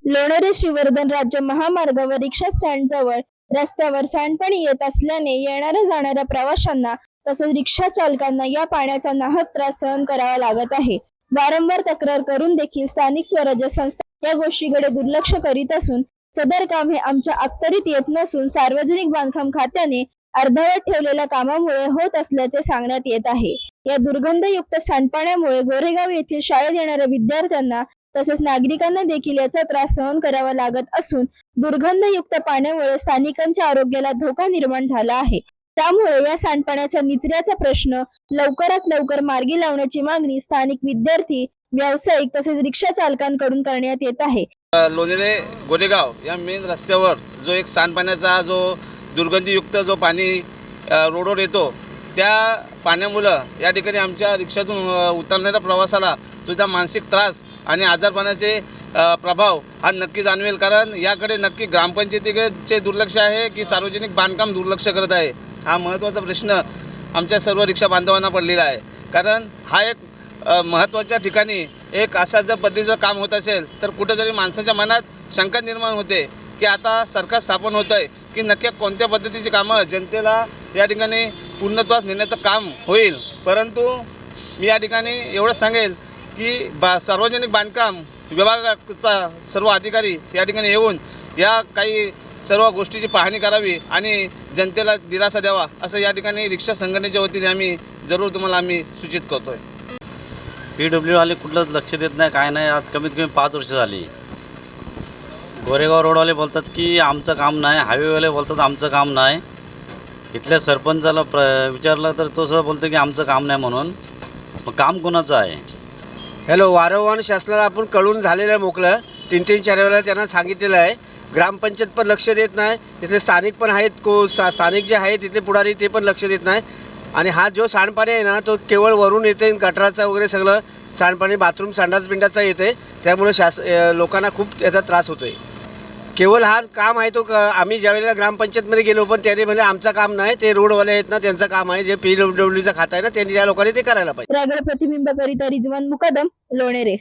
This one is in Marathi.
लोणेरे श्रीवर्धन राज्य महामार्गावर रिक्षा स्टँड जवळ रस्त्यावर सांडपाणी येत असल्याने येणाऱ्या जाणाऱ्या प्रवाशांना तसेच रिक्षा चालकांना या पाण्याचा नाहक त्रास सहन करावा लागत आहे। वारंवार तक्रार करून देखील स्थानिक स्वराज्य संस्था या गोष्टीकडे दुर्लक्ष करीत असून सदर काम हे आमच्या अखत्यारीत येत नसून सार्वजनिक बांधकाम खात्याने अर्धवट ठेवलेल्या कामामुळे होत असल्याचे सांगण्यात येत आहे। या दुर्गंधयुक्त सांडपाण्यामुळे गोरेगाव येथील शाळेत येणाऱ्या विद्यार्थ्यांना तसेच नागरिकांना देखील याचा त्रास सहन करावा लागत असून दुर्गंधयुक्त पाण्यामुळे स्थानिकांच्या आरोग्याला धोका निर्माण झाला आहे। त्यामुळे या सांडपाण्याच्या निचऱ्याचा प्रश्न लवकरात लवकर मार्गी लावण्याची मागणी स्थानिक विद्यार्थी, व्यावसायिक तसेच रिक्षा चालकांकडून करण्यात येत आहे। लोणेरे गोरेगाव या मेन रस्त्यावर जो एक सांडपाण्याचा जो दुर्गंधीयुक्त जो पाणी रोडवर येतो, त्या पाण्यामुळे या ठिकाणी आमच्या रिक्षातून उतरणाऱ्या प्रवासाला सुद्धा मानसिक त्रास आणि आजारपणाचे प्रभाव हा नक्की जाणवेल। कारण याकडे नक्की ग्रामपंचायतीचे दुर्लक्ष आहे की सार्वजनिक बांधकाम दुर्लक्ष करत आहे, हा महत्त्वाचा प्रश्न आमच्या सर्व रिक्षा बांधवांना पडलेला आहे। कारण हा एक महत्त्वाच्या ठिकाणी एक अशा जर पद्धतीचं काम होत असेल तर कुठेतरी माणसाच्या मनात शंका निर्माण होते की आता सरकार स्थापन होत आहे की नक्की कोणत्या पद्धतीची कामं जनतेला या ठिकाणी पूर्णत्वास नेण्याचं काम होईल। परंतु मी या ठिकाणी एवढंच सांगेल की सार्वजनिक बांधकाम विभागाचा सर्व अधिकारी या ठिकाणी येऊन या काही सर्व गोष्टीची पाहणी करावी आणि जनतेला दिलासा द्यावा, असं या ठिकाणी रिक्षा संघटनेच्या वतीने आम्ही जरूर तुम्हाला सूचित करतो आहे। PWवाले कुठलंच लक्ष देत नाही, काय नाही। आज कमीत कमी 5 वर्ष झाली। गोरेगाव रोडवाले बोलतात की आमचं काम नाही, हायवेवाले बोलतात आमचं काम नाही। इथल्या सरपंचाला विचारलं तर तो सुद्धा बोलतो की आमचं काम नाही म्हणून। मग काम कोणाचं आहे? हॅलो, वारंवार शासनाला आपण कळून झालेलं आहे, मोकळं 3-4 वेळा त्यांना सांगितलेलं आहे। ग्रामपंचायत पण लक्ष देत नाही, तिथले स्थानिक पण आहेत, स्थानिक जे आहेत तिथले पुढारी ते पण लक्ष देत नाही। आणि हा जो सांडपाणी आहे ना, तो केवळ वरून येते, गटाराचा वगैरे सगळं सांडपाणी बाथरूम संडास बिंडाचा येते, त्यामुळे लोकांना खूप याचा त्रास होतो आहे। केवळ हा काम आहे तो आम्ही ज्यावेळेला ग्रामपंचायतमध्ये गेलो पण त्याने म्हणजे आमचं काम नाही, ते रोडवाले आहेत ना त्यांचं काम आहे, जे PWDचा खाता आहे ना त्यांनी त्या लोकांनी ते करायला पाहिजे। रायगड प्रतिबिंब करिता रिजवान मुकदम, लोणेरे।